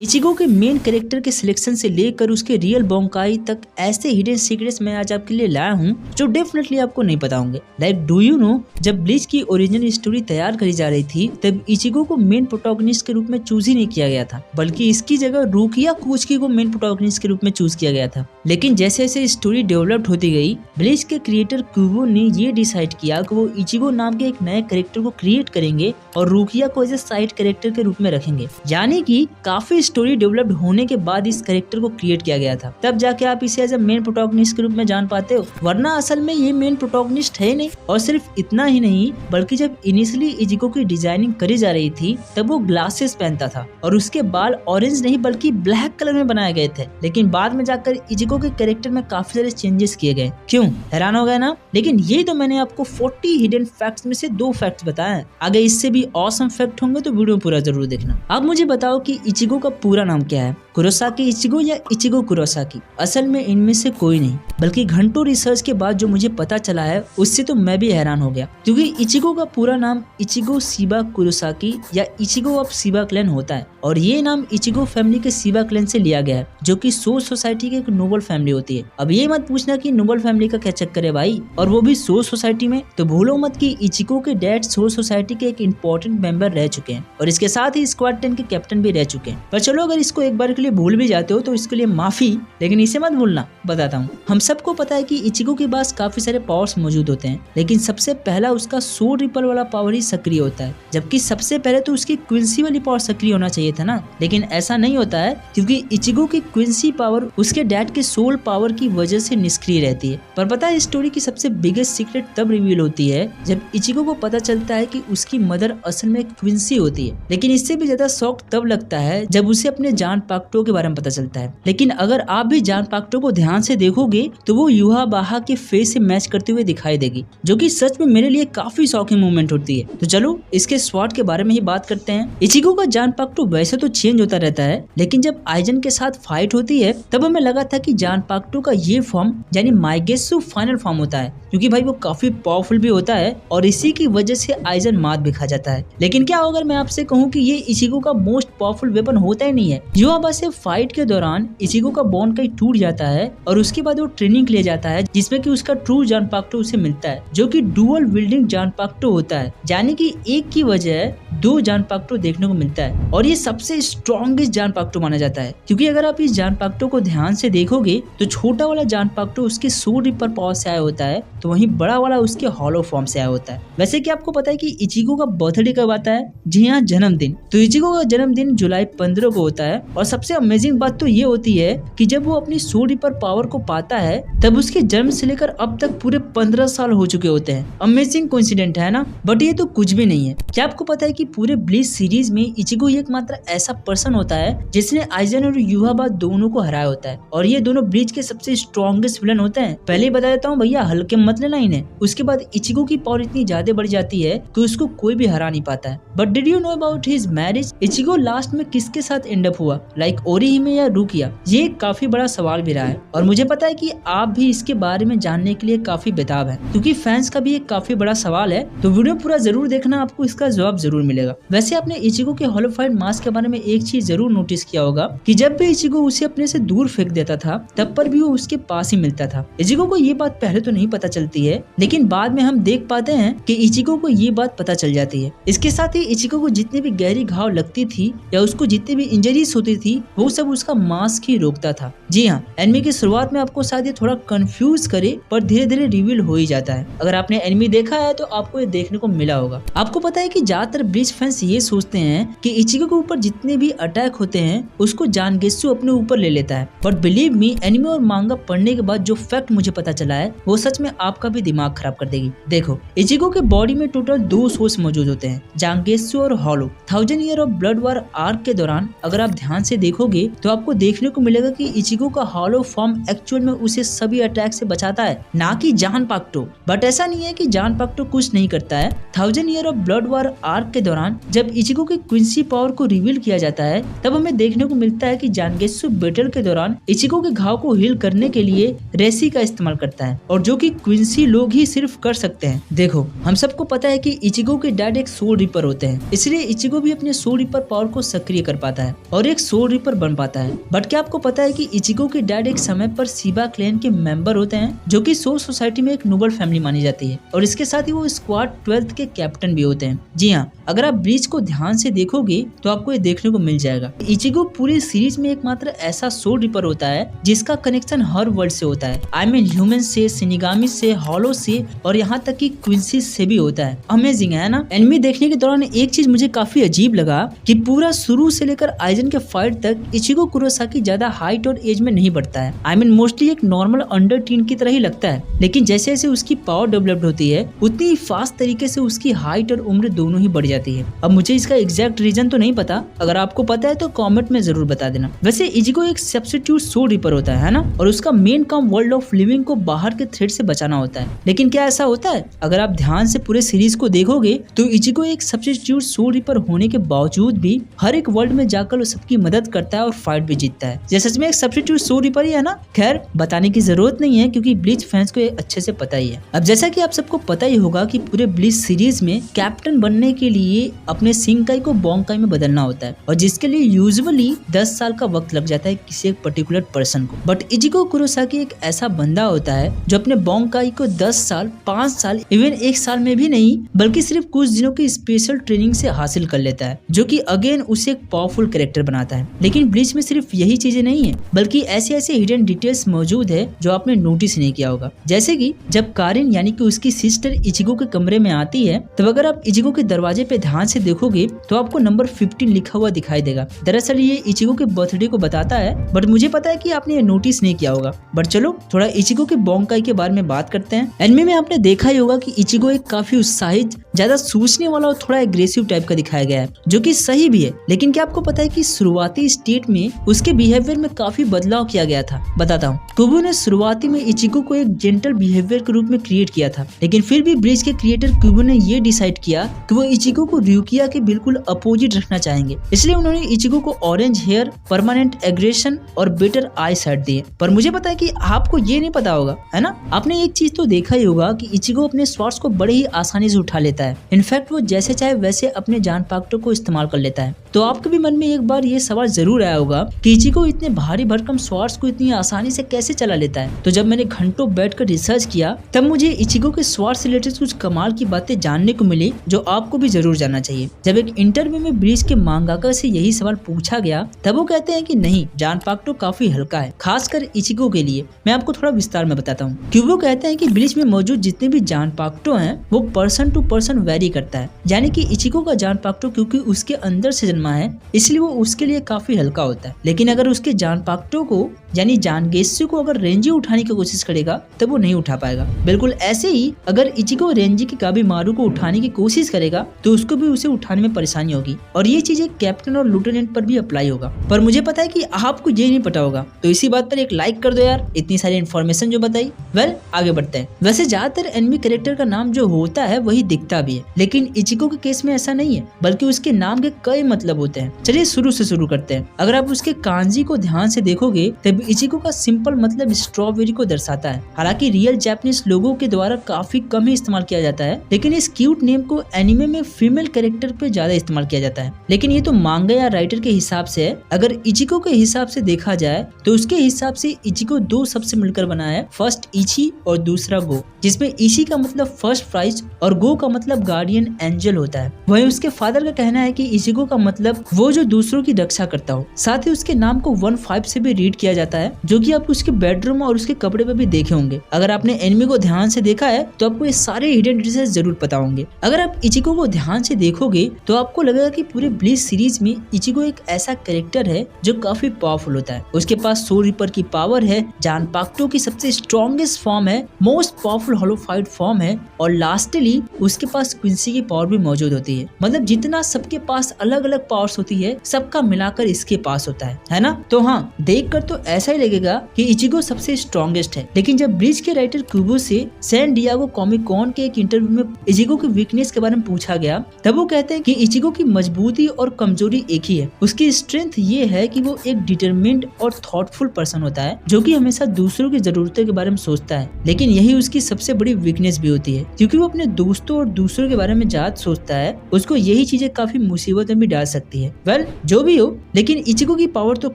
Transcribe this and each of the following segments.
Ichigo के main character के selection से लेकर उसके रियल बोंकाई तक ऐसे हिडन सीक्रेट्स मैं आज आपके लिए लाया हूँ जो डेफिनेटली आपको नहीं पता होंगे। लाइक डू यू नो, जब ब्लीच की ओरिजिनल स्टोरी तैयार करी जा रही थी तब इचिगो को मेन प्रोटोगनिस्ट के रूप में चूज ही नहीं किया गया था, बल्कि इसकी जगह रुकिया कुचुकी को मेन प्रोटोगनिस्ट के रूप में चूज किया गया था। लेकिन जैसे जैसे स्टोरी डेवलप्ड होती गई, ब्लीच के क्रिएटर क्यूबो ने ये डिसाइड किया कि वो इचिगो नाम के एक नए कैरेक्टर को क्रिएट करेंगे और रुकिया को एज ए साइड कैरेक्टर के रूप में रखेंगे। यानी कि काफी स्टोरी डेवलप्ड होने के बाद इस कैरेक्टर को क्रिएट किया गया था, तब जाके आप इसे एज ए मेन प्रोटोगनिस्ट के रूप में जान पाते हो, वरना असल में ये मेन प्रोटोगनिस्ट है नहीं। और सिर्फ इतना ही नहीं, बल्कि जब इनिशियली इचिगो की डिजाइनिंग करी जा रही थी तब वो ग्लासेस पहनता था और उसके बाल ऑरेंज नहीं बल्कि ब्लैक कलर में बनाए गए थे। लेकिन बाद में जाकर इचिगो के कैरेक्टर में काफी सारे चेंजेस किए गए। क्यों, हैरान हो गए ना? लेकिन ये तो मैंने आपको 40 हिडन फैक्ट्स में से 2 फैक्ट्स बताए हैं। आगे इससे भी ऑसम फैक्ट होंगे तो वीडियो पूरा जरूर देखना। अब मुझे बताओ कि इचिगो का पूरा नाम क्या है, कुरोसाकी इचिगो या इचिगो कुरोसाकी? असल में इनमें से कोई नहीं, बल्कि घंटों रिसर्च के बाद जो मुझे पता चला है उससे तो मैं भी हैरान हो गया, क्योंकि इचिगो का पूरा नाम इचिगो शिबा कुरोसाकी या इचिगो ऑफ शिबा क्लैन होता है और ये नाम इचिगो फैमिली के शिबा क्लैन से लिया गया है, जो कि सोल सोसाइटी की एक नोबल फैमिली होती है। अब ये मत पूछना कि नोबल फैमिली का क्या चक्कर है भाई, और वो भी सोल सोसाइटी में। तो भूलो मत कि इचिगो के डैड सोल सोसाइटी के एक इंपॉर्टेंट मेंबर रह चुके हैं और इसके साथ ही स्क्वाड 10 के कैप्टन भी रह चुके हैं। पर चलो, अगर इसको एक बार के लिए भूल भी जाते हो तो इसके लिए माफी, लेकिन इसे मत भूलना। बताता हूँ, हम सबको पता है कि इचिगो के पास काफी सारे पावर्स मौजूद होते हैं, लेकिन सबसे पहला उसका सोल रिपल वाला पावर ही सक्रिय होता है, जबकि सबसे पहले तो उसकी क्विंसी वाली पावर सक्रिय होना चाहिए था ना। लेकिन ऐसा नहीं होता है, क्योंकि इचिगो की क्विंसी पावर उसके डैड के सोल पावर की वजह से निष्क्रिय रहती है। पर पता है, स्टोरी की सबसे बिगेस्ट सीक्रेट तब रिवील होती है जब इचिगो को पता चलता है कि उसकी मदर असल में क्विंसी होती है। लेकिन इससे भी ज्यादा शॉक तब लगता है जब उसे अपने जान पाक्टो के बारे में पता चलता है। लेकिन अगर आप भी जान पाक्टो को ध्यान से देखोगे तो वो युहा बाहा के फेस से मैच करते हुए दिखाई देगी, जो कि सच में मेरे लिए काफी शॉकिंग मूवमेंट होती है। तो चलो इसके स्वॉर्ड के बारे में ही बात करते हैं। इचिगो का जान पाक्टो वैसे तो चेंज होता रहता है, लेकिन जब आइजन के साथ फाइट होती है तब हमें लगा था कि जान पाक्टो का ये फॉर्म यानी माइगेत्सु फाइनल फॉर्म होता है, क्योंकि भाई वो काफी पावरफुल भी होता है और इसी की वजह से आइजन मात भी खा जाता है। लेकिन क्या अगर मैं आपसे कहूँ कि ये इचिगो का मोस्ट पावरफुल वेपन होता ही नहीं है। युवा से फाइट के दौरान इचिगो का बॉन्ड कहीं टूट जाता है और उसके बाद वो ट्रेनिंग ले जाता है, जिसमें कि उसका ट्रू जान पाक्टो उसे मिलता है, जो कि डुअल विल्डिंग जान पाक्टो होता है, यानी कि एक की वजह 2 जान पाक्टो देखने को मिलता है। और ये सबसे स्ट्रॉन्गेस्ट जान पाक्टो माना जाता है, क्योंकि अगर आप इस जान पाक्टो को ध्यान से देखोगे तो छोटा वाला जान पाक्टो उसके सोल रिपर पावर से आया होता है, तो वहीं बड़ा वाला उसके हॉलो फॉर्म से आया होता है। वैसे क्या आपको पता है कि इचिगो का बर्थडे कब आता है? जी हाँ, जन्मदिन। तो इचिगो का जन्मदिन जुलाई 15 को होता है और सबसे अमेजिंग बात तो ये होती है कि जब वो अपनी सोल रिपर पावर को पाता है तब उसके जन्म से लेकर अब तक पूरे 15 साल हो चुके होते हैं। अमेजिंग कोइंसिडेंट है ना? बट ये तो कुछ भी नहीं है। क्या आपको पता है कि पूरे ब्लीच सीरीज में इचिगो एकमात्र ऐसा पर्सन होता है जिसने आइजन और युहाबा दोनों को हराया होता है, और ये दोनों ब्लीच के सबसे स्ट्रॉन्गेस्ट विलन होते हैं। पहले ही बता देता हूँ भैया, हल्के मत लेना इन्हें। उसके बाद इचिगो की पावर इतनी ज्यादा बढ़ जाती है कि उसको कोई भी हरा नहीं पाता है। But did you know about his marriage? Ichigo last में किसके साथ एंड अप हुआ, लाइक ओरिहिमे या रुकिया? ये काफी बड़ा सवाल भी रहा है और मुझे पता है कि आप भी इसके बारे में जानने के लिए काफी बेताब हैं, क्योंकि फैंस का भी एक काफी बड़ा सवाल है। तो वीडियो पूरा जरूर देखना, आपको इसका जवाब जरूर मिलेगा। वैसे आपने इचिगो के हॉलोफाइड मास्क के बारे में एक चीज जरूर नोटिस किया होगा कि जब भी इचिगो उसे अपने से दूर फेंक देता था तब पर भी वो उसके पास ही मिलता था। इचिगो को ये बात पहले तो नहीं पता चलती है, लेकिन बाद में हम देख पाते हैं कि इचिगो को ये बात पता चल जाती है। इसके साथ ही इचिगो को जितने भी गहरी घाव लगती थी या उसको जितने भी इंजरीज होती थी वो सब उसका मास्क ही रोकता था। जी हाँ, एनिमे की शुरुआत में आपको शायद ये थोड़ा कंफ्यूज करे, पर धीरे धीरे रिवील हो ही जाता है। अगर आपने एनिमे देखा है तो आपको ये देखने को मिला होगा। आपको पता है कि ज्यादातर ब्लीच फैंस ये सोचते हैं कि इचिगो के ऊपर जितने भी अटैक होते हैं उसको जानगेत्सु अपने ऊपर ले लेता है, बट बिलीव मी, एनिमे और मांगा पढ़ने के बाद जो फैक्ट मुझे पता चला है वो सच में आपका भी दिमाग खराब कर देगी। देखो, इचिगो के बॉडी में टोटल 2 सोर्स मौजूद होते हैं, जानगेत्सु और hollow. 1000 year of blood war arc के दौरान अगर आप ध्यान से देखोगे तो आपको देखने को मिलेगा कि इचिगो का हॉलो फॉर्म एक्चुअल में उसे सभी अटैक से बचाता है, ना कि जान पाक्टो। बट ऐसा नहीं है कि जान पाक्टो कुछ नहीं करता है। 1000 year of blood war arc के दौरान जब इचिगो के क्विंसी पावर को रिवील किया जाता है तब हमें देखने को मिलता है कि जानगेत्सु बैटल के दौरान इचिगो के घाव को हील करने के लिए रेसी का इस्तेमाल करता है और जो कि क्विंसी लोग ही सिर्फ कर सकते हैं। देखो, हम सबको पता है कि इचिगो के डैड एक सोल रिपर होते हैं, इसलिए इचिगो भी अपने सोल रिपर पावर को सक्रिय कर पाता है और एक सोल रिपर बन पाता है। बट क्या आपको पता है कि इचिगो के डैड एक समय पर सीबा क्लैन के मेंबर होते हैं जो कि सोल सोसाइटी में एक नोबल फैमिली मानी जाती है और इसके साथ ही वो स्क्वाड 12 के कैप्टन भी होते हैं। जी हाँ, अगर आप ब्लीच को ध्यान से देखोगे तो आपको ये देखने को मिल जाएगा। इचिगो पूरी सीरीज में एकमात्र ऐसा सोल रिपर होता है जिसका कनेक्शन हर वर्ल्ड से होता है। आई मीन ह्यूमन से, सिनिगामी से, हॉलो से और यहाँ तक कि क्विंसी से भी होता है। अमेजिंग है ना। एनिमे देखने के दौरान एक चीज मुझे काफी अजीब लगा कि पूरा शुरू से लेकर आइजन के फाइट तक इचिगो कुरोसाकी ज्यादा हाइट और एज में नहीं बढ़ता है। आई मीन मोस्टली एक नॉर्मल अंडर टीन की तरह ही लगता है, लेकिन जैसे जैसे उसकी पावर डेवलप्ड होती है उतनी ही फास्ट तरीके से उसकी हाइट और उम्र दोनों ही बढ़ जाती है। अब मुझे इसका एग्जैक्ट रीजन तो नहीं पता, अगर आपको पता है तो कमेंट में जरूर बता देना। वैसे इचिगो एक सब्स्टिट्यूट सोल रिपर होता है ना, और उसका मेन काम वर्ल्ड ऑफ लिविंग को बाहर के थ्रेट से बचाना होता है। लेकिन क्या ऐसा होता है? अगर आप ध्यान से पूरे सीरीज को देखोगे तो इचिगो एक सब्स्टिट्यूट सोल रिपर होने के बावजूद भी हर एक वर्ल्ड में जाकर वो सबकी मदद करता है और फाइट भी जीतता है। ये सच में एक सब्स्टिट्यूट सोल रिपर ही है ना। खैर, बताने की जरूरत नहीं है क्योंकि ब्लीच फैंस को ये अच्छे से पता ही है। अब जैसा कि आप सबको पता ही होगा कि पूरे ब्लीच सीरीज में कैप्टन बनने के लिए अपने शिंकाई को बोंकाई में बदलना होता है और जिसके लिए यूजुअली 10 साल का वक्त लग जाता है किसी एक पर्टिकुलर पर्सन को। बट इचिगो कुरोसाकी एक ऐसा बंदा होता है जो अपने बोंकाई को 10 साल, 5 साल, इवन 1 साल में भी नहीं बल्कि सिर्फ कुछ दिनों की स्पेशल ट्रेनिंग से हासिल कर लेता है, जो कि अगेन उसे एक पावरफुल कैरेक्टर बनाता है। लेकिन ब्लीच में सिर्फ यही चीजें नहीं है बल्कि ऐसे ऐसे हिडन डिटेल्स मौजूद है जो आपने नोटिस नहीं किया होगा। जैसे कि जब कारिन यानी कि उसकी सिस्टर इचिगो के कमरे में आती है तब अगर आप इचिगो के दरवाजे पे ध्यान से देखोगे तो आपको नंबर 15 लिखा हुआ दिखाई देगा। दरअसल ये इचिगो के बर्थडे को बताता है, बट मुझे पता है कि आपने ये नोटिस नहीं किया होगा। बट चलो थोड़ा इचिगो के बोंकाई के बारे में बात करते हैं। एनिमे में आपने देखा ही होगा कि इचिगो एक काफी उत्साहित, ज्यादा सोचने वाला और थोड़ा एग्रेसिव टाइप का दिखाया गया है, जो कि सही भी है। लेकिन क्या आपको पता है कि शुरुआती स्टेट में उसके बिहेवियर में काफी बदलाव किया गया था? बताता हूँ। कुबो ने शुरुआती में इचिगो को एक जेंटल बिहेवियर के रूप में क्रिएट किया था, लेकिन फिर भी ब्लीच के क्रिएटर कुबो ने ये डिसाइड किया कि वो इचिगो को ryukiya के बिल्कुल अपोजिट रखना चाहेंगे। इसलिए उन्होंने इचिगो को ऑरेंज हेयर, परमानेंट एग्रेशन और बेटर आई साइट दिए। पर मुझे पता है कि आपको ये नहीं पता होगा, है ना। आपने एक चीज तो देखा ही होगा कि इचिगो अपने स्वॉर्ड्स को बड़े ही आसानी से उठा लेता है। इनफैक्ट वो जैसे चाहे वैसे अपने जानपाक्टो को इस्तेमाल कर लेता है। तो आपके भी मन में एक बार ये सवाल जरूर आया होगा कि इचिगो इतने भारी भरकम स्वॉर्ड्स को इतनी आसानी से कैसे चला लेता है। तो जब मैंने घंटों बैठकर रिसर्च किया तब मुझे इचिगो के स्वॉर्ड से रिलेटेड कुछ कमाल की बातें जानने को मिली जो आपको भी जरूर जानना चाहिए। जब एक इंटरव्यू में ब्लीच के मांगाका से यही सवाल पूछा गया तब वो कहते हैं कि नहीं, जानपाक्टो काफी हल्का है, खासकर इचिगो के लिए। मैं आपको थोड़ा विस्तार में बताता हूँ। क्यों कहते हैं कि ब्लीच में मौजूद जितने भी जानपाक्टो हैं वो पर्सन टू पर्सन वेरी करता है। यानी कि इचिगो का जानपाक्टो क्योंकि उसके अंदर से जन्मा है इसलिए वो उसके लिए काफी हल्का होता है। लेकिन अगर उसके जानपाक्टो को यानी जानगेत्सु को अगर रेंजी उठाने की कोशिश करेगा तब वो नहीं उठा पाएगा। बिल्कुल ऐसे ही अगर इचिगो रेंजी के गाबीमारू को उठाने की कोशिश करेगा तो उसको भी उसे उठाने में परेशानी होगी। और ये चीजें कैप्टन और लेफ्टिनेंट पर भी अप्लाई होगा। पर मुझे पता है कि आपको ये नहीं पता होगा, तो इसी बात पर एक लाइक कर दो यार, इतनी सारी इन्फॉर्मेशन जो बताई। वेल, आगे बढ़ते हैं। वैसे ज्यादातर एनिमे कैरेक्टर का नाम जो होता है वही दिखता भी है, लेकिन इचिगो के केस में ऐसा नहीं है, बल्कि उसके नाम के कई मतलब होते हैं। चलिए शुरू से शुरू करते हैं। अगर आप उसके कांजी को ध्यान से देखोगे तब इचिगो का सिंपल मतलब स्ट्रॉबेरी को दर्शाता है। हालांकि रियल जापानीज लोगों के द्वारा काफी कम ही इस्तेमाल किया जाता है, लेकिन इस क्यूट नेम को एनिमे में फीमेल कैरेक्टर पे ज्यादा इस्तेमाल किया जाता है। लेकिन ये तो मांगा या राइटर के हिसाब से है। अगर इचिगो के हिसाब से देखा जाए तो उसके हिसाब से इचिगो 2 शब्द से मिलकर बना है, फर्स्ट इची और दूसरा गो, जिसमें इची का मतलब फर्स्ट प्राइज और गो का मतलब गार्डियन एंजल होता है। वहीं उसके फादर का कहना है कि इचिगो का मतलब वो जो दूसरों की रक्षा करता हो। साथ ही उसके नाम को 1-5 से भी रीड किया जाता है, जो कि आप उसके बेडरूम और उसके कपड़े पे भी देखे होंगे। अगर आपने एनिमे को ध्यान से देखा है तो आपको ये सारे हिडन डिटेल्स जरूर पता होंगे। अगर आप इचिगो को ध्यान से देखोगे तो आपको लगेगा कि पूरे ब्लीच सीरीज में इचिगो एक ऐसा कैरेक्टर है जो काफी पावरफुल होता है। उसके पास सोल रिपर की पावर है, जानपाक्टो की सबसे स्ट्रॉन्गेस्ट फॉर्म है, मोस्ट पावरफुल होलोफाइड फॉर्म है, और लास्टली उसके पास क्विंसी की पावर भी मौजूद होती है। मतलब जितना सबके पास अलग अलग पावर्स होती है सबका मिलाकर इसके पास होता है ना। तो हाँ, देखकर तो ऐसा ही लगेगा कि इचिगो सबसे स्ट्रॉन्गेस्ट है। लेकिन जब ब्लीच के राइटर कुबो से सैन डिएगो कॉमिक कॉन के एक इंटरव्यू में इचिगो की वीकनेस के बारे में पूछा गया तब वो कहते हैं कि इचिगो की मजबूती और कमजोरी एक ही है। उसकी स्ट्रेंथ ये है कि वो एक डिटरमिन्ड और थॉटफुल पर्सन होता है जो कि हमेशा दूसरों की जरूरतों के बारे में सोचता है, लेकिन यही उसकी सबसे बड़ी वीकनेस भी होती है क्योंकि वो अपने दोस्तों और दूसरों के बारे में ज्यादा सोचता है। उसको यही चीजें काफी मुसीबत में भी डाल सकती है। वेल जो भी हो, लेकिन इचिगो की पावर तो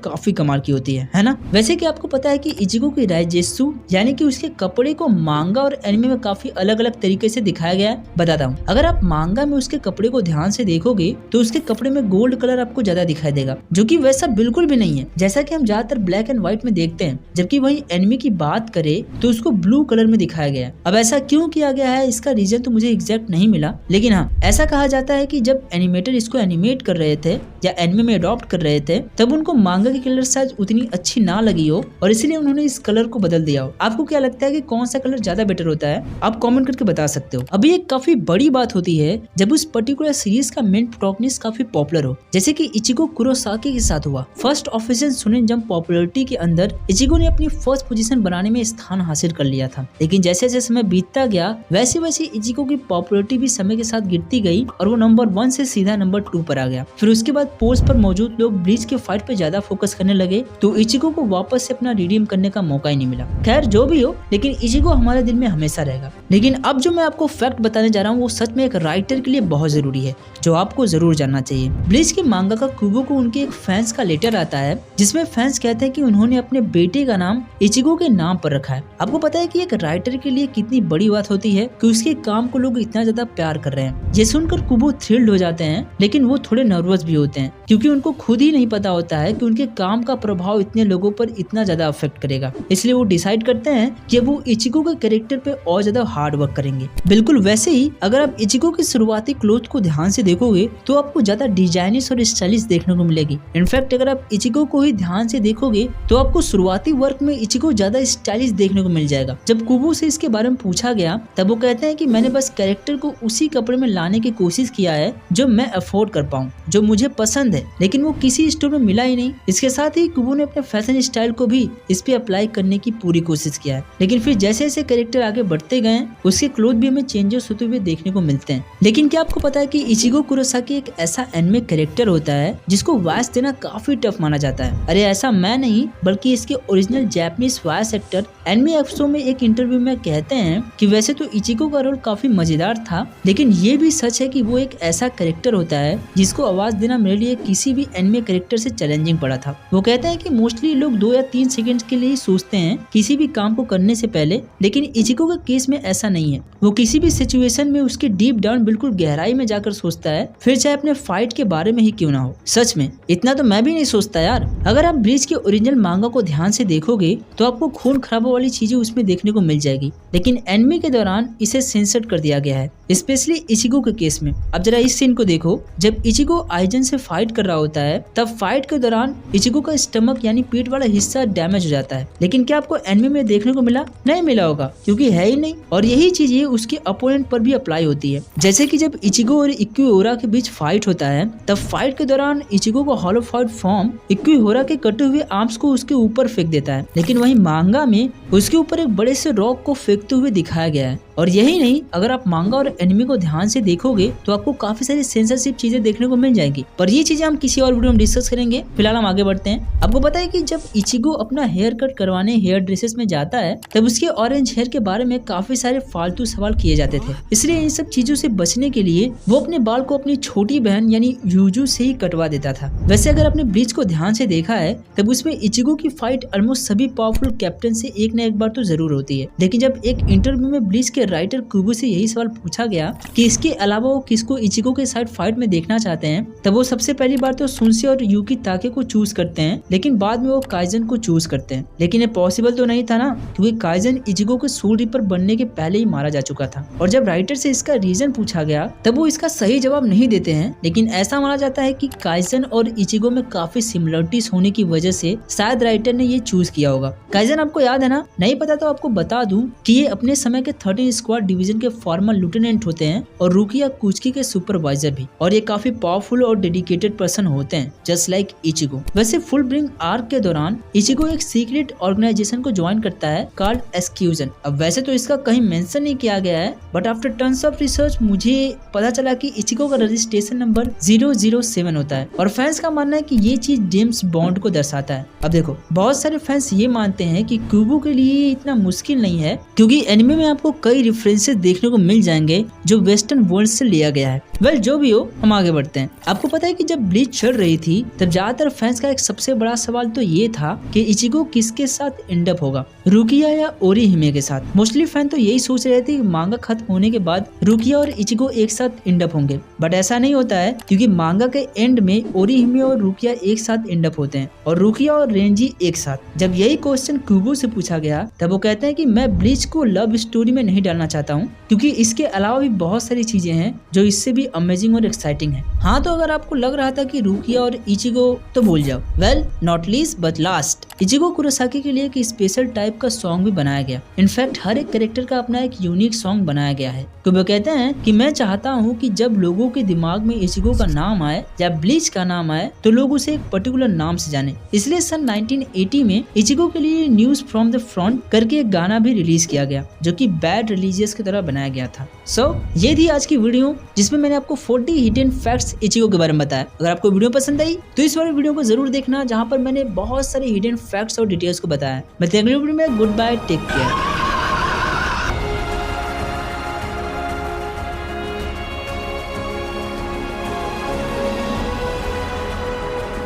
काफी कमाल की होती है ना। वैसे कि आपको पता है कि इचिगो की राइजेत्सु यानी कि उसके कपड़े को मांगा और एनिमे में काफी अलग अलग तरीके से दिखाया गया है। बताता हूँ, अगर आप मांगा में उसके कपड़े को ध्यान से देखोगे तो उसके कपड़े में गोल्ड कलर आपको ज्यादा दिखाई देगा, जो कि वैसा बिल्कुल भी नहीं है जैसा कि हम ज्यादातर ब्लैक एंड व्हाइट में देखते हैं। जबकि वही एनिमे की बात करे तो उसको ब्लू कलर में दिखाया गया है। अब ऐसा क्यों किया गया है इसका रीजन तो मुझे एग्जैक्ट नहीं मिला, लेकिन हाँ ऐसा कहा जाता है कि जब एनिमेटर इसको एनिमेट कर रहे थे या एनिमे में अडॉप्ट कर रहे थे तब उनको मांगा की कलर साइज उतनी अच्छी ना लगी हो और इसलिए उन्होंने इस कलर को बदल दिया हो। आपको क्या लगता है कि कौन सा कलर ज्यादा बेटर होता है? आप कमेंट करके बता सकते हो। अभी एक काफी बड़ी बात होती है जब उस पर्टिकुलर सीरीज का मेन प्रोटैगनिस्ट काफी पॉपुलर हो, जैसे कि इचिगो कुरोसाकी के साथ हुआ। First official shonen jump popularity के अंदर इचिगो ने अपनी फर्स्ट पोजीशन बनाने में स्थान हासिल कर लिया था, लेकिन जैसे जैसे समय बीतता गया वैसे वैसे इचिगो की पॉपुलैरिटी भी समय के साथ गिरती गई और वो नंबर 1 से सीधा नंबर 2 पर आ गया। फिर उसके बाद पोस्ट पर मौजूद लोग ब्लीच के फाइट पे ज्यादा फोकस करने लगे तो इचिगो को वापस से अपना रिडीम करने का मौका ही नहीं मिला। खैर जो भी हो, लेकिन इचिगो हमारे दिल में हमेशा रहेगा। लेकिन अब जो मैं आपको फैक्ट बताने जा रहा हूँ वो सच में एक राइटर के लिए बहुत जरूरी है जो आपको जरूर जानना चाहिए। ब्लीच के मांगाका कुबो को उनके एक फैंस का लेटर आता है जिसमें फैंस कहते हैं कि उन्होंने अपने बेटे का नाम इचिगो के नाम पर रखा है। आपको पता है कि एक राइटर के लिए कितनी बड़ी बात होती है कि उसके काम को लोग इतना ज्यादा प्यार कर रहे हैं। ये सुनकर कुबो थ्रिल्ड हो जाते हैं, लेकिन वो थोड़े नर्वस भी होते हैं क्योंकि उनको खुद ही नहीं पता होता है कि उनके काम का प्रभाव इतने लोगों पर इतना ज्यादा अफेक्ट करेगा। इसलिए वो डिसाइड करते हैं कि वो इचिगो के कैरेक्टर पे और ज्यादा हार्ड वर्क करेंगे। बिल्कुल वैसे ही अगर आप इचिगो की शुरुआती क्लोथ को ध्यान से देखोगे तो आपको ज्यादा डिजाइनिश और स्टाइलिश देखने को मिलेगी। इनफैक्ट अगर आप इचिगो को ही ध्यान से देखोगे तो आपको शुरुआती वर्क में इचिगो ज्यादा स्टाइलिश देखने को मिल जाएगा। जब कुबो से इसके बारे में पूछा गया तब वो कहते हैं कि मैंने बस कैरेक्टर को उसी कपड़े में लाने की कोशिश किया है जो मैं अफोर्ड कर पाऊँ, जो मुझे पसंद है, लेकिन वो किसी स्टोर में मिला ही नहीं। इसके साथ ही कुबो ने अपने फैशन स्टाइल को भी इस पे अप्लाई करने की पूरी कोशिश किया है, लेकिन फिर जैसे जैसे कैरेक्टर आगे बढ़ते गए उसके क्लोथ भी हमें चेंजेस होते हुए देखने को मिलते हैं। लेकिन क्या आपको पता है कि इचिगो कुरोसाकी एक ऐसा एनिमे कैरेक्टर होता है जिसको वॉइस देना काफी टफ माना जाता है। अरे ऐसा मैं नहीं बल्कि इसके original Japanese voice actor anime episode में एक इंटरव्यू में कहते हैं कि वैसे तो इचिगो का रोल काफी मजेदार था, लेकिन ये भी सच है कि वो एक ऐसा कैरेक्टर होता है जिसको आवाज देना मेरे लिए किसी भी एनिमे कैरेक्टर से चैलेंजिंग पड़ा था। वो कहते हैं कि मोस्टली लोग 2 या 3 सेकंड के लिए सोचते हैं किसी भी काम को करने से पहले, लेकिन इचिगो के केस में ऐसा नहीं है। वो किसी भी सिचुएशन में उसके डीप डाउन बिल्कुल गहराई में जाकर सोचता है, फिर चाहे अपने फाइट के बारे में ही क्यों ना हो। सच में इतना तो मैं भी नहीं सोचता यार। अगर आप ब्लीच के ओरिजिनल मांगा को ध्यान से देखोगे तो आपको खून खराबा वाली चीजें उसमें देखने को मिल जाएगी, लेकिन एनिमे के दौरान इसे सेंसर्ड कर दिया गया है, स्पेशली इचिगो के केस में। अब जरा इस सीन को देखो, जब इचिगो आइजन से फाइट कर रहा होता है तब फाइट के दौरान इचिगो का स्टमक यानी पीठ वाला हिस्सा डैमेज हो जाता है, लेकिन क्या आपको एनिमे में देखने को मिला? नहीं मिला होगा क्योंकि है ही नहीं। और यही चीज उसके अपोनेंट पर भी अप्लाई होती है। जैसे कि जब इचिगो और इक्विहोरा के बीच फाइट होता है तब फाइट के दौरान इचिगो को हॉलो फाइट फॉर्म इक्विहोरा के कटे हुए आर्म्स को उसके ऊपर फेंक देता है, लेकिन वहीं मांगा में उसके ऊपर एक बड़े से रॉक को फेंकते हुए दिखाया गया है। और यही नहीं, अगर आप मांगा और एनिमे को ध्यान से देखोगे तो आपको काफी सारी सेंसरशिप चीजें देखने को मिल जाएंगी, पर ये चीजें हम किसी और वीडियो में डिस्कस करेंगे। फिलहाल हम आगे बढ़ते हैं। आपको पता है कि जब इचिगो अपना हेयर कट करवाने हेयर ड्रेसेस में जाता है तब उसके ऑरेंज हेयर के बारे में काफी सारे फालतू सवाल किए जाते थे, इसलिए इन सब चीजों से बचने के लिए वो अपने बाल को अपनी छोटी बहन यानी यूजू से ही कटवा देता था। वैसे अगर आपने ब्लीच को ध्यान से देखा है तब उसमें इचिगो की फाइट ऑलमोस्ट सभी पावरफुल कैप्टन से एक न एक बार तो जरूर होती है, लेकिन जब एक इंटरव्यू में ब्लीच के राइटर कुबो से यही सवाल पूछा गया कि इसके अलावा वो किसको इचिगो के साथ फाइट में देखना चाहते हैं तब वो सबसे पहली बार तो सुनसे और यूकी ताके को चूज करते हैं, लेकिन बाद में वो काइजन को चूज करते हैं। लेकिन ये पॉसिबल तो नहीं था ना, क्योंकि काइजन इचिगो के सोल रिपर बनने के पहले ही मारा जा चुका था। और जब राइटर से इसका रीजन पूछा गया तब वो इसका सही जवाब नहीं देते हैं, लेकिन ऐसा माना जाता है कि काइजन और इचिगो में काफी सिमिलरिटीज होने की वजह से शायद राइटर ने ये चूज किया होगा। काइजन आपको याद है ना? नहीं पता तो आपको बता दूं कि ये अपने समय के 13 स्क्वाड डिवीजन के फॉर्मर लेफ्टिनेंट होते हैं और रुकिया कुचकी के सुपरवाइजर भी, और ये काफी पावरफुल और डेडिकेटेड पर्सन होते हैं जस्ट लाइक इचिगो। वैसे फुल ब्रिंग आर्क के दौरान इचिगो एक सीक्रेट ऑर्गेनाइजेशन को ज्वाइन करता है कॉल्ड एक्सक्यूजन। अब वैसे तो इसका कहीं मेंशन नहीं किया गया है, but after tons of research मुझे पता चला कि इचिगो का रजिस्ट्रेशन नंबर 007 होता है और फैंस का मानना है कि ये चीज जेम्स बॉन्ड को दर्शाता है। अब देखो, बहुत सारे फैंस ये मानते हैं कि क्यूबो के लिए इतना मुश्किल नहीं है क्योंकि एनिमे में आपको कई रेफरेंसेस देखने को मिल जाएंगे जो वेस्टर्न वर्ल्ड से लिया गया है। वेल जो भी हो, हम आगे बढ़ते हैं। आपको पता है कि जब ब्लीच चल रही थी तब ज्यादातर फैंस का एक सबसे बड़ा सवाल तो ये था कि इचिगो किसके साथ एंड अप होगा, रुकिया या ओरिहिमे के साथ। मोस्टली फैन तो यही सोच रहे थे कि मांगा खत्म होने के बाद रुकिया और इचिगो एक साथ एंड अप होंगे, बट ऐसा नहीं होता है क्योंकि मांगा के एंड में ओरिहिमे और रुकिया एक साथ एंड अप होते हैं और रुकिया और रेंजी एक साथ। जब यही क्वेश्चन क्यूबो से पूछा गया तब वो कहते हैं कि मैं ब्लीच को लव स्टोरी में नहीं डालना चाहता हूँ क्योंकि इसके अलावा भी बहुत सारी चीजें हैं जो इससे भी अमेजिंग और एक्साइटिंग है। हाँ, तो अगर आपको लग रहा था कि रुकिया और इचिगो तो भूल जाओ। Well not least but last, Ichigo Kurosaki के लिए एक स्पेशल टाइप का सॉन्ग भी बनाया गया। इनफैक्ट हर एक कैरेक्टर का अपना एक यूनिक सॉन्ग बनाया गया है। तो वो कहते हैं कि मैं चाहता हूँ कि जब लोगों के दिमाग में इचिगो का नाम आए या ब्लीच का नाम आए तो लोग उसे एक पर्टिकुलर नाम से जाने। इसलिए सन 1980 में इचिगो के लिए न्यूज फ्रॉम द फ्रंट करके एक गाना भी रिलीज किया गया जो कि बैड रिलीजियस की तरह बनाया गया था। सो ये थी आज की वीडियो जिसमें मैंने आपको 40 हिडन फैक्ट्स इचिगो के बारे में बताया। अगर आपको वीडियो पसंद आई तो इस वाले वीडियो को जरूर देखना जहाँ पर मैंने बहुत सारे हिडन फैक्ट्स और डिटेल्स को बताया। मैं अगली वीडियो में गुड बाय, टेक केयर।